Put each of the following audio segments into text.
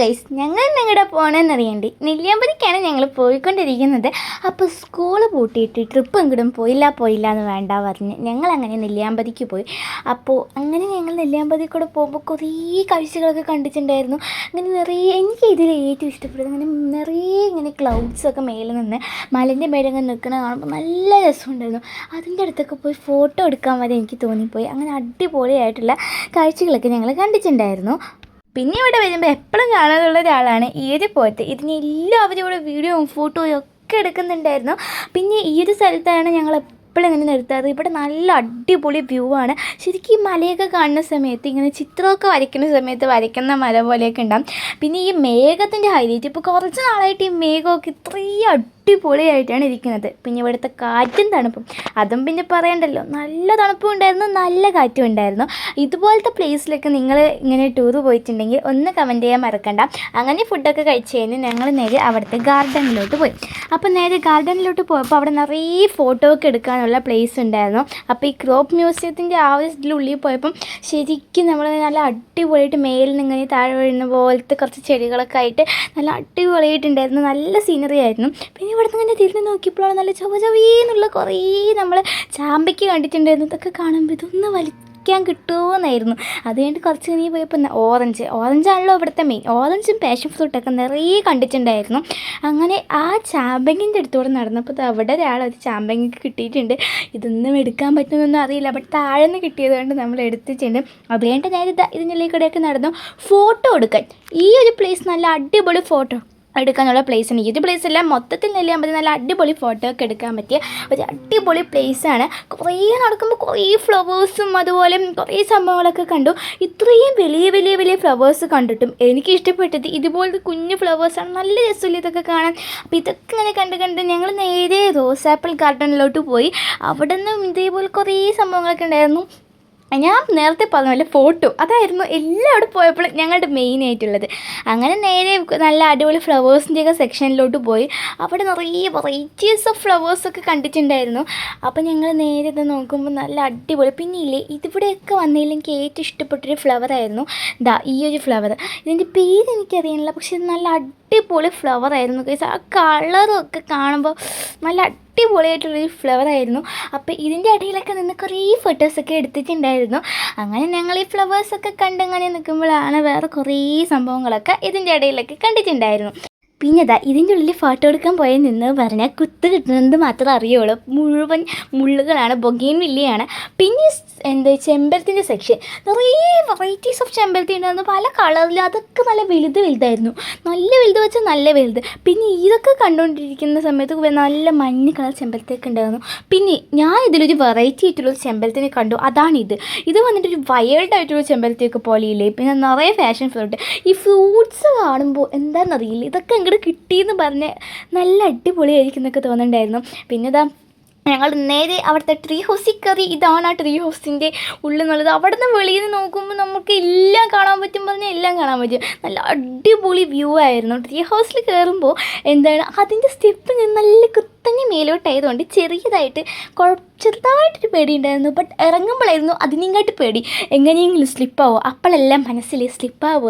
Guys, ഞങ്ങൾ നിങ്ങളുടെ പോകണമെന്നറിയണ്ടേ, നെല്ലിയാമ്പതിക്കാണ് ഞങ്ങൾ പോയിക്കൊണ്ടിരിക്കുന്നത്. അപ്പോൾ സ്കൂൾ പൂട്ടിയിട്ട് ട്രിപ്പ് എങ്കിലും പോയില്ല എന്ന് വേണ്ട പറഞ്ഞ് ഞങ്ങളങ്ങനെ നെല്ലിയാമ്പതിക്ക് പോയി. അപ്പോൾ അങ്ങനെ ഞങ്ങൾ നെല്ലിയാമ്പതി കൂടെ പോകുമ്പോൾ കുറേ കാഴ്ചകളൊക്കെ കണ്ടിട്ടുണ്ടായിരുന്നു. അങ്ങനെ നിറയെ എനിക്ക് ഇതിൽ ഏറ്റവും ഇഷ്ടപ്പെട്ടത് അങ്ങനെ നിറയെ ഇങ്ങനെ ക്ലൗഡ്സൊക്കെ മേലെ നിന്ന് മലേൻ്റെ മേലങ്ങനെ നിൽക്കണ കാണുമ്പോൾ നല്ല രസമുണ്ടായിരുന്നു. അതിൻ്റെ അടുത്തൊക്കെ പോയി ഫോട്ടോ എടുക്കാൻ വരെ എനിക്ക് തോന്നിപ്പോയി. അങ്ങനെ അടിപൊളിയായിട്ടുള്ള കാഴ്ചകളൊക്കെ ഞങ്ങൾ കണ്ടിട്ടുണ്ടായിരുന്നു. പിന്നെ ഇവിടെ വരുമ്പോൾ എപ്പോഴും കാണാനുള്ള ഒരാളാണ് ഈ ഒരു പോത്ത്. ഇതിന് എല്ലാവരും ഇവിടെ വീഡിയോയും ഫോട്ടോയും ഒക്കെ എടുക്കുന്നുണ്ടായിരുന്നു. പിന്നെ ഈ ഒരു സ്ഥലത്താണ് ഞങ്ങൾ എപ്പോഴും ഇങ്ങനെ നിർത്താറ്. ഇവിടെ നല്ല അടിപൊളി വ്യൂ ആണ്. ശരിക്കും ഈ മലയൊക്കെ കാണുന്ന സമയത്ത് ഇങ്ങനെ ചിത്രമൊക്കെ വരയ്ക്കുന്ന സമയത്ത് വരയ്ക്കുന്ന മല പോലെയൊക്കെ ഉണ്ടാകും. പിന്നെ ഈ മേഘത്തിൻ്റെ ഹൈലൈറ്റ്, ഇപ്പോൾ കുറച്ച് നാളായിട്ട് ഈ മേഘമൊക്കെ ഇത്രയും അടിപൊളിയായിട്ടാണ് ഇരിക്കുന്നത്. പിന്നെ ഇവിടുത്തെ കാറ്റും തണുപ്പും അതും പിന്നെ പറയണ്ടല്ലോ, നല്ല തണുപ്പും ഉണ്ടായിരുന്നു, നല്ല കാറ്റും ഉണ്ടായിരുന്നു. ഇതുപോലത്തെ പ്ലേസിലൊക്കെ നിങ്ങൾ ഇങ്ങനെ ടൂർ പോയിട്ടുണ്ടെങ്കിൽ ഒന്ന് കമൻറ്റ് ചെയ്യാൻ മറക്കണ്ട. അങ്ങനെ ഫുഡൊക്കെ കഴിച്ച് കഴിഞ്ഞ് ഞങ്ങൾ നേരെ അവിടുത്തെ ഗാർഡനിലോട്ട് പോയി. അപ്പോൾ നേരെ ഗാർഡനിലോട്ട് പോയപ്പോൾ അവിടെ നിറയെ ഫോട്ടോ ഒക്കെ എടുക്കാനുള്ള പ്ലേസ് ഉണ്ടായിരുന്നു. അപ്പോൾ ഈ ക്രോപ്പ് മ്യൂസിയത്തിൻ്റെ ആ ഒരു ഇതിനുള്ളിൽ പോയപ്പം ശരിക്കും നമ്മൾ നല്ല അടിപൊളിയായിട്ട് മേലിൽ നിന്ന് ഇങ്ങനെ താഴെ വീഴുന്ന പോലത്തെ കുറച്ച് ചെടികളൊക്കെ ആയിട്ട് നല്ല അടിപൊളിയായിട്ടുണ്ടായിരുന്നു. നല്ല സീനറി ആയിരുന്നു. പിന്നെ ഇവിടുന്ന് ഇങ്ങനെ തിരിഞ്ഞ് നോക്കിയപ്പോഴാണ് നല്ല ചൊവ്വീന്നുള്ള കുറേ നമ്മൾ ചാമ്പയ്ക്ക് കണ്ടിട്ടുണ്ടായിരുന്നു. ഇതൊക്കെ കാണുമ്പോൾ ഇതൊന്ന് വലിക്കാൻ കിട്ടുമോയെന്നായിരുന്നു. അത് കഴിഞ്ഞിട്ട് കുറച്ച് കഴിഞ്ഞ് പോയപ്പോൾ ഓറഞ്ചാണല്ലോ ഇവിടുത്തെ മെയിൻ. ഓറഞ്ചും പാഷൻ ഫ്രൂട്ടൊക്കെ നിറയെ കണ്ടിട്ടുണ്ടായിരുന്നു. അങ്ങനെ ആ ചാമ്പങ്ങിൻ്റെ അടുത്തോടെ നടന്നപ്പോൾ അവിടെ ഒരാളൊരു ചാമ്പങ്ങക്ക് കിട്ടിയിട്ടുണ്ട്. ഇതൊന്നും എടുക്കാൻ പറ്റുമെന്നൊന്നും അറിയില്ല, ബട്ട് താഴെ നിന്ന് കിട്ടിയത് കൊണ്ട് നമ്മൾ എടുത്തിട്ടുണ്ട്. അത് കഴിഞ്ഞിട്ട് ഞാൻ ഇതിനുള്ളിൽ കൂടെയൊക്കെ നടന്നു ഫോട്ടോ എടുക്കാൻ. ഈ ഒരു പ്ലേസ് നല്ല അടിപൊളി ഫോട്ടോ എടുക്കാനുള്ള പ്ലേസാണ്. ഈ ഒരു പ്ലേസ് എല്ലാം മൊത്തത്തിൽ നെല്ലിയാമ്പതി നല്ല അടിപൊളി ഫോട്ടോ ഒക്കെ എടുക്കാൻ പറ്റിയ ഒരു അടിപൊളി പ്ലേസാണ്. കുറേ നടക്കുമ്പോൾ കുറേ ഫ്ലവേഴ്സും അതുപോലെ കുറേ സംഭവങ്ങളൊക്കെ കണ്ടു. ഇത്രയും വലിയ ഫ്ലവേഴ്സ് കണ്ടിട്ടും എനിക്ക് ഇഷ്ടപ്പെട്ടത് ഇതുപോലത്തെ കുഞ്ഞു ഫ്ലവേഴ്സാണ്. നല്ല രസമില്ല ഇതൊക്കെ കാണാൻ. അപ്പോൾ ഇതൊക്കെ ഇങ്ങനെ കണ്ട് ഞങ്ങൾ നേരെ റോസാപ്പിൾ ഗാർഡനിലോട്ട് പോയി. അവിടെ നിന്നും ഇതേപോലെ കുറേ സംഭവങ്ങളൊക്കെ ഉണ്ടായിരുന്നു. ഞാൻ നേരത്തെ പറഞ്ഞ പോലെ ഫോട്ടോ അതായിരുന്നു എല്ലാവരും പോയപ്പോൾ ഞങ്ങളുടെ മെയിനായിട്ടുള്ളത്. അങ്ങനെ നേരെ നല്ല അടിപൊളി ഫ്ലവേഴ്സിൻ്റെയൊക്കെ സെക്ഷനിലോട്ട് പോയി. അവിടെ നിറയെ വെറൈറ്റീസ് ഓഫ് ഫ്ലവേഴ്സൊക്കെ കണ്ടിട്ടുണ്ടായിരുന്നു. അപ്പോൾ ഞങ്ങൾ നേരെ ഇത് നോക്കുമ്പോൾ നല്ല അടിപൊളി. പിന്നെ ഇല്ലേ, ഇതിവിടെയൊക്കെ വന്നതിൽ എനിക്ക് ഏറ്റവും ഇഷ്ടപ്പെട്ടൊരു ഫ്ലവറായിരുന്നു ഈ ഒരു ഫ്ലവർ. ഇതിൻ്റെ പേര് എനിക്കറിയില്ല, പക്ഷേ ഇത് നല്ല അടിപൊളി ഫ്ലവറായിരുന്നു. ആ കളറും ഒക്കെ കാണുമ്പോൾ നല്ല അടിപൊളിയായിട്ടുള്ളൊരു ഫ്ലവറായിരുന്നു. അപ്പോൾ ഇതിൻ്റെ ഇടയിലൊക്കെ നിന്ന് കുറേ ഫോട്ടോസൊക്കെ എടുത്തിട്ടുണ്ടായിരുന്നു. അങ്ങനെ ഞങ്ങൾ ഈ ഫ്ലവേഴ്സൊക്കെ കണ്ടങ്ങനെ നിൽക്കുമ്പോഴാണ് വേറെ കുറേ സംഭവങ്ങളൊക്കെ ഇതിൻ്റെ ഇടയിലൊക്കെ കണ്ടിട്ടുണ്ടായിരുന്നു. പിന്നെ ഇതിൻ്റെ ഉള്ളിൽ ഫോട്ടോ എടുക്കാൻ പോയി നിന്ന് പറഞ്ഞാൽ കുത്ത് കിട്ടുന്നത് മാത്രമേ അറിയുള്ളൂ. മുഴുവൻ മുള്ളുകളാണ്, ബൊഗെയിൻവില്ലയാണ്. പിന്നെ ചെമ്പരത്തിൻ്റെ സെക്ഷൻ നിറയെ വെറൈറ്റീസ് ഓഫ് ചെമ്പരത്തി ഉണ്ടായിരുന്നു, പല കളറിൽ. അതൊക്കെ നല്ല വലുതായിരുന്നു, നല്ല വലുത് വെച്ചാൽ നല്ല വലുത്. പിന്നെ ഇതൊക്കെ കണ്ടുകൊണ്ടിരിക്കുന്ന സമയത്ത് നല്ല മഞ്ഞ കളർ ചെമ്പരത്തിയൊക്കെ ഉണ്ടായിരുന്നു. പിന്നെ ഞാൻ ഇതിലൊരു വെറൈറ്റി ആയിട്ടുള്ളൊരു ചെമ്പരത്തിനെ കണ്ടു, അതാണിത്. ഇത് വന്നിട്ടൊരു വൈൽഡായിട്ടുള്ള ചെമ്പരത്തിയൊക്കെ പോലെയില്ലേ. പിന്നെ നിറയെ ഫാഷൻ ഫ്രൂട്ട്. ഈ ഫ്രൂട്ട്സ് കാണുമ്പോൾ എന്താണെന്നറിയില്ല, ഇതൊക്കെ അങ്ങോട്ട് കിട്ടിയെന്ന് പറഞ്ഞ് നല്ല അടിപൊളിയായിരിക്കും എന്നൊക്കെ തോന്നുന്നുണ്ടായിരുന്നു. പിന്നെ ഞങ്ങൾ നേരെ അവിടുത്തെ ട്രീ ഹൗസിൽ കയറി. ഇതാണ് ആ ട്രീ ഹൗസിൻ്റെ ഉള്ളിൽ നിന്നുള്ളത്. അവിടെ നിന്ന് വെളിയിൽ നിന്ന് നോക്കുമ്പോൾ നമുക്ക് എല്ലാം കാണാൻ പറ്റും, പറഞ്ഞാൽ എല്ലാം കാണാൻ പറ്റും. നല്ല അടിപൊളി വ്യൂ ആയിരുന്നു. ട്രീ ഹൗസിൽ കയറുമ്പോൾ അതിൻ്റെ സ്റ്റെപ്പ് നല്ല കുത്തനെ മേലോട്ടായതുകൊണ്ട് ചെറുതായിട്ടൊരു പേടി ഉണ്ടായിരുന്നു. ബട്ട് ഇറങ്ങുമ്പോഴായിരുന്നു അതിനെങ്ങാട്ട് പേടി, എങ്ങനെയെങ്കിലും സ്ലിപ്പാവോ. അപ്പോഴെല്ലാം മനസ്സിൽ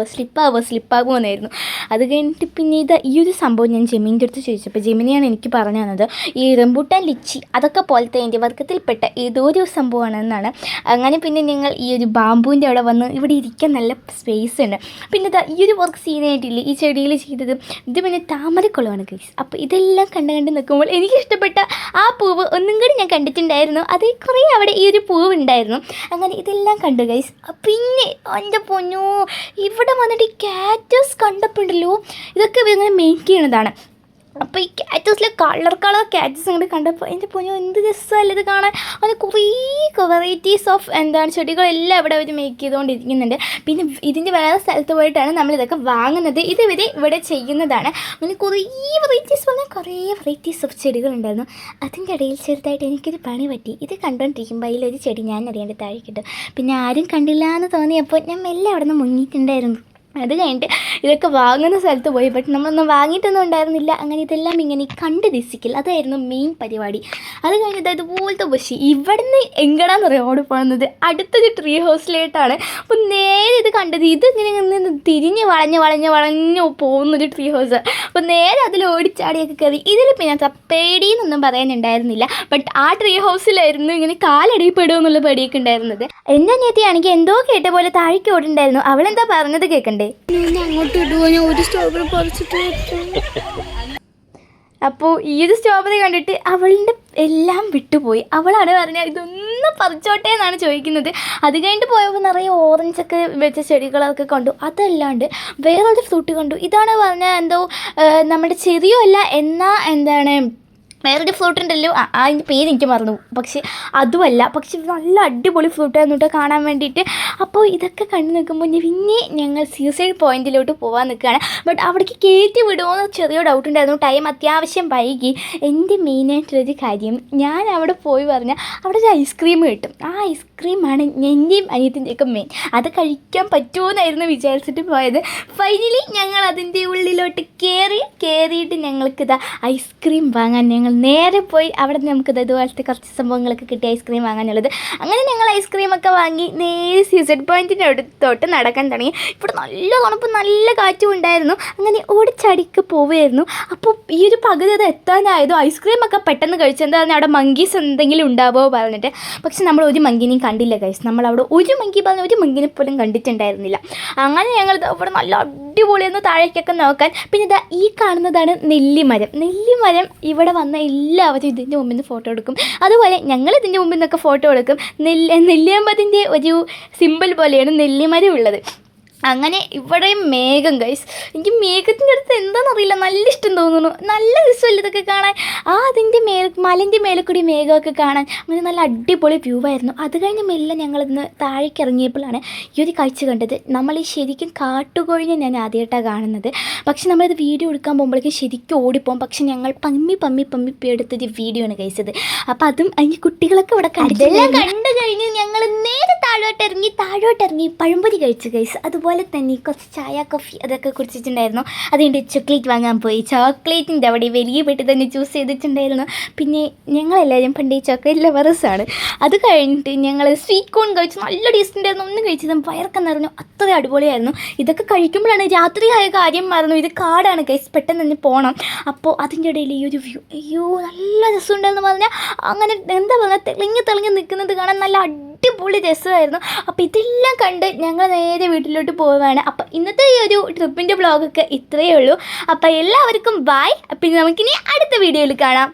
സ്ലിപ്പാകുമോ എന്നായിരുന്നു. അത് കഴിഞ്ഞിട്ട് പിന്നെ ഈ ഒരു സംഭവം ഞാൻ ജെമിൻ്റെ അടുത്ത് ചോദിച്ചപ്പോൾ ജെമിനിയാണ് എനിക്ക് പറഞ്ഞു തന്നത്. ഈ റംബൂട്ടാൻ ലിച്ചി അതൊക്കെ പോലത്തെ അതിൻ്റെ വർഗത്തിൽപ്പെട്ട ഏതോ ഒരു സംഭവമാണെന്നാണ്. അങ്ങനെ പിന്നെ ഞങ്ങൾ ഈ ഒരു ബാമ്പൂവിൻ്റെ അവിടെ വന്ന് ഇവിടെ ഇരിക്കാൻ നല്ല സ്പേസ് ഉണ്ട്. പിന്നെ ഈ ഒരു വർക്ക് സീനായിട്ടില്ലേ ഈ ചെടിയിൽ ചെയ്തത്, ഇത് പിന്നെ താമരക്കുളമാണ് ഗൈസ്. അപ്പോൾ ഇതെല്ലാം കണ്ട് നിൽക്കുമ്പോൾ എനിക്ക് ഇഷ്ടപ്പെട്ട ആ പൂവ് ഒന്നും കൂടി ഞാൻ കണ്ടിട്ടുണ്ടായിരുന്നു. അത് കുറേ അവിടെ ഈ ഒരു പൂവ് ഉണ്ടായിരുന്നു. അങ്ങനെ ഇതെല്ലാം കണ്ടു ഗൈസ്. പിന്നെ എൻ്റെ പൊന്നോ, ഇവിടെ വന്നിട്ട് ഈ കാറ്റസ് കണ്ടപ്പോണ്ടല്ലോ, ഇതൊക്കെ ഇങ്ങനെ മെയിൻറ്റെയിൻ ചെയ്യണതാണ്. അപ്പോൾ ഈ കാറ്റസിലെ കളർ കാറ്റസ് അങ്ങോട്ട് കണ്ടപ്പോൾ എൻ്റെ പൊന്നോ എന്ത് രസമല്ലേ ഇത് കാണാൻ. അത് കുറേ വെറൈറ്റീസ് ഓഫ് ചെടികളെല്ലാം ഇവിടെ അവർ മേക്ക് ചെയ്തുകൊണ്ടിരിക്കുന്നുണ്ട്. പിന്നെ ഇതിൻ്റെ വേറെ സ്ഥലത്ത് പോയിട്ടാണ് നമ്മളിതൊക്കെ വാങ്ങുന്നത്. ഇവിടെ ചെയ്യുന്നതാണ്. അങ്ങനെ കുറേ വെറൈറ്റീസ് ഓഫ് ചെടികളുണ്ടായിരുന്നു. അതിൻ്റെ ഇടയിൽ ചെറുതായിട്ട് എനിക്കൊരു പണി പറ്റി. ഇത് കണ്ടുകൊണ്ടിരിക്കുമ്പോൾ അതിലൊരു ചെടി ഞാൻ അറിയാണ്ട് താഴെ കിട്ടും. പിന്നെ ആരും കണ്ടില്ല എന്ന് തോന്നിയപ്പോൾ ഞാൻ മെല്ലെ അവിടെ നിന്ന് മുങ്ങിയിട്ടുണ്ടായിരുന്നു. അത് കഴിഞ്ഞിട്ട് ഇതൊക്കെ വാങ്ങുന്ന സ്ഥലത്ത് പോയി, ബട്ട് നമ്മളൊന്നും വാങ്ങിയിട്ടൊന്നും ഉണ്ടായിരുന്നില്ല. അങ്ങനെ ഇതെല്ലാം ഇങ്ങനെ കണ്ട് രസിക്കൽ, അതായിരുന്നു മെയിൻ പരിപാടി. അത് കഴിഞ്ഞിട്ട് അതുപോലത്തെ ബസ് ഇവിടുന്ന് എങ്ങടാന്ന് പറയാം ഓടി പോകുന്നത്, അടുത്തൊരു ട്രീ ഹൗസിലേട്ടാണ്. അപ്പോൾ നേരെ ഇത് കണ്ടത്, ഇതിങ്ങനെ നിന്ന് തിരിഞ്ഞ് വളഞ്ഞ് പോകുന്നൊരു ട്രീ ഹൗസ്. അപ്പോൾ നേരെ അതിൽ ഓടിച്ചാടിയൊക്കെ കയറി. ഇതിൽ പിന്നെ പേടിയെന്നൊന്നും പറയാനുണ്ടായിരുന്നില്ല, ബട്ട് ആ ട്രീ ഹൗസിലായിരുന്നു ഇങ്ങനെ കാലടിപ്പെടുമെന്നുള്ള പേടിയൊക്കെ ഉണ്ടായിരുന്നത്. എൻ്റെ അനിയത്തിയാണെങ്കിൽ എന്തോ കേട്ട പോലെ താഴേക്ക് ഓടുണ്ടായിരുന്നു. അവളെന്താ പറഞ്ഞത് കേൾക്കണ്ടേ? അങ്ങോട്ട് ഇടുവോ, ഞാൻ ഒരു സ്ട്രോബെറി പറിച്ചിട്ട്. അപ്പോൾ ഈ ഒരു സ്ട്രോബെറി കണ്ടിട്ട് അവളുടെ എല്ലാം വിട്ടുപോയി. അവളാണ് പറഞ്ഞാൽ ഇതൊന്നും പറിച്ചോട്ടെ എന്നാണ് ചോദിക്കുന്നത്. അത് കഴിഞ്ഞിട്ട് പോയപ്പോൾ നിറയെ ഓറഞ്ചൊക്കെ വെച്ച ചെടികളൊക്കെ കണ്ടു. അതല്ലാണ്ട് വേറൊരു ഫ്രൂട്ട് കണ്ടു. ഇതാണ് പറഞ്ഞാൽ എന്തോ നമ്മുടെ ചെറിയോ അല്ല എന്നാൽ എന്താണ് വേറൊരു ഫ്രൂട്ട് ഉണ്ടല്ലോ, അതിൻ്റെ പേര് എനിക്ക് മറന്നു, പക്ഷെ അതുമല്ല. പക്ഷെ നല്ല അടിപൊളി ഫ്രൂട്ടായിരുന്നു കേട്ടോ കാണാൻ വേണ്ടിയിട്ട്. അപ്പോൾ ഇതൊക്കെ കണ്ടു നിൽക്കുമ്പോൾ പിന്നെ ഞങ്ങൾ സീസൈഡ് പോയിന്റിലോട്ട് പോകാൻ നിൽക്കുകയാണ്. ബട്ട് അവിടേക്ക് കയറ്റി വിടുമോ എന്ന് ചെറിയ ഡൗട്ട് ഉണ്ടായിരുന്നു. ടൈം അത്യാവശ്യം വൈകി. എൻ്റെ മെയിനായിട്ടുള്ളൊരു കാര്യം, ഞാൻ അവിടെ പോയി പറഞ്ഞാൽ അവിടെ ഒരു ഐസ്ക്രീം കിട്ടും. ആ ഐസ്ക്രീമാണ് എൻ്റെയും അനിയത്തിൻ്റെയൊക്കെ മെയിൻ. അത് കഴിക്കാൻ പറ്റുമോ എന്നായിരുന്നു വിചാരിച്ചിട്ട് പോയത്. ഫൈനലി ഞങ്ങൾ അതിൻ്റെ ഉള്ളിലോട്ട് കയറിയിട്ട് ഞങ്ങൾക്കിതാ ഐസ്ക്രീം വാങ്ങാൻ ഞങ്ങൾ നേരെ പോയി. അവിടെ നമുക്ക് ഇതുപോലത്തെ കുറച്ച് സംഭവങ്ങളൊക്കെ കിട്ടി ഐസ്ക്രീം വാങ്ങാനുള്ളത്. അങ്ങനെ ഞങ്ങൾ ഐസ്ക്രീമൊക്കെ വാങ്ങി നേരെ സീസൈഡ് പോയിൻറ്റിൻ്റെ അടുത്തോട്ട് നടക്കാൻ തുടങ്ങി. ഇവിടെ നല്ല തണുപ്പ്, നല്ല കാറ്റും ഉണ്ടായിരുന്നു. അങ്ങനെ ഓടിച്ചടിക്ക് പോവുമായിരുന്നു. അപ്പോൾ ഈ ഒരു പകുതി അത് എത്താനായതോ ഐസ്ക്രീമൊക്കെ പെട്ടെന്ന് കഴിച്ചു. എന്താ പറഞ്ഞാൽ അവിടെ മങ്കീസ് എന്തെങ്കിലും ഉണ്ടാവുമോ പറഞ്ഞിട്ട്. പക്ഷെ നമ്മൾ ഒരു മങ്കീനെയും കണ്ടില്ല ഗൈസ്. നമ്മളവിടെ ഒരു മങ്കീനെ പോലും കണ്ടിട്ടുണ്ടായിരുന്നില്ല. അങ്ങനെ ഞങ്ങൾ അവിടെ നല്ല അടിപൊളിയൊന്ന് താഴേക്കൊക്കെ നോക്കാൻ. പിന്നെ ഇതാ ഈ കാണുന്നതാണ് നെല്ലിമരം. ഇവിടെ വന്ന എല്ലാവരും ഇതിൻ്റെ മുമ്പിൽ നിന്ന് ഫോട്ടോ എടുക്കും. അതുപോലെ ഞങ്ങൾ ഇതിൻ്റെ മുമ്പിൽ നിന്നൊക്കെ ഫോട്ടോ എടുക്കും. നെല്ലിയമ്പതിൻ്റെ ഒരു സിമ്പിൾ പോലെയാണ് നെല്ലിമരം ഉള്ളത്. അങ്ങനെ ഇവിടെയും മേഘം ഗൈസ്. എനിക്ക് മേഘത്തിൻ്റെ അടുത്ത് എന്താണെന്നറിയില്ല, നല്ല ഇഷ്ടം തോന്നുന്നു. നല്ല രസമല്ല ഇതൊക്കെ കാണാൻ. അതിൻ്റെ മലൻ്റെ മേലെ കൂടി മേഘമൊക്കെ കാണാൻ അങ്ങനെ നല്ല അടിപൊളി വ്യൂ ആയിരുന്നു. അത് കഴിഞ്ഞ് മെല്ലെ ഞങ്ങളിന്ന് താഴേക്ക് ഇറങ്ങിയപ്പോഴാണ് ഈ ഒരു കാഴ്ച കണ്ടത്. നമ്മൾ ഈ ശരിക്കും കാട്ടുകോഴിനെ ഞാൻ ആദ്യമായിട്ടാണ് കാണുന്നത്. പക്ഷെ നമ്മളിത് വീഡിയോ എടുക്കാൻ പോകുമ്പോഴേക്കും ശരിക്കും ഓടിപ്പോകും. പക്ഷെ ഞങ്ങൾ പമ്മി എടുത്തൊരു വീഡിയോ ആണ് കഴിച്ചത്. അപ്പോൾ അതും അതിൻ്റെ കുട്ടികളൊക്കെ ഇവിടെ കണ്ടെല്ലാം കണ്ടു കഴിഞ്ഞ് ഞങ്ങൾ നേരെ താഴോട്ടിറങ്ങി പഴംപൊരി കഴിച്ചു കഴിച്ചു. അതുപോലെ തന്നെ കുറച്ച് ചായ കോഫി അതൊക്കെ കുടിച്ചിട്ടുണ്ടായിരുന്നു. അതുകൊണ്ട് ചോക്ലേറ്റ് വാങ്ങാൻ പോയി. ചോക്ലേറ്റിൻ്റെ അവിടെ വലിയ പെട്ടി തന്നെ ചൂസ് ചെയ്തിട്ടുണ്ടായിരുന്നു. പിന്നെ ഞങ്ങളെല്ലാവരും പണ്ട് ഈ ചോക്ലേറ്റ് ലവേഴ്സാണ്. അത് കഴിഞ്ഞിട്ട് ഞങ്ങൾ സ്വീറ്റ് കോൺ കഴിച്ചു. നല്ല ടേസ്റ്റ് ഉണ്ടായിരുന്നു. ഒന്നും കഴിച്ചത് വയറൊക്കെ നിറഞ്ഞു. അത്ര അടിപൊളിയായിരുന്നു. ഇതൊക്കെ കഴിക്കുമ്പോഴാണ് രാത്രിയായ കാര്യം മറന്നു. ഇത് കാടാണ് ഗൈസ്, പെട്ടെന്ന് തന്നെ പോകണം. അപ്പോൾ അതിൻ്റെ ഇടയിൽ ഈ ഒരു വ്യൂ, അയ്യോ നല്ല രസമുണ്ടെന്ന് പറഞ്ഞാൽ അങ്ങനെ എന്താ പറയുക, തെളിഞ്ഞ് നിൽക്കുന്നത് കാണാൻ നല്ല അടിപൊളി രസമായിരുന്നു. അപ്പോൾ ഇതെല്ലാം കണ്ട് ഞങ്ങൾ നേരെ വീട്ടിലോട്ട് പോവുകയാണ്. അപ്പോൾ ഇന്നത്തെ ഈ ഒരു ട്രിപ്പിൻ്റെ വ്ളോഗൊക്കെ ഇത്രയേ ഉള്ളൂ. അപ്പോൾ എല്ലാവർക്കും ബൈ. പിന്നെ നമുക്കിനി അടുത്ത വീഡിയോയിൽ കാണാം.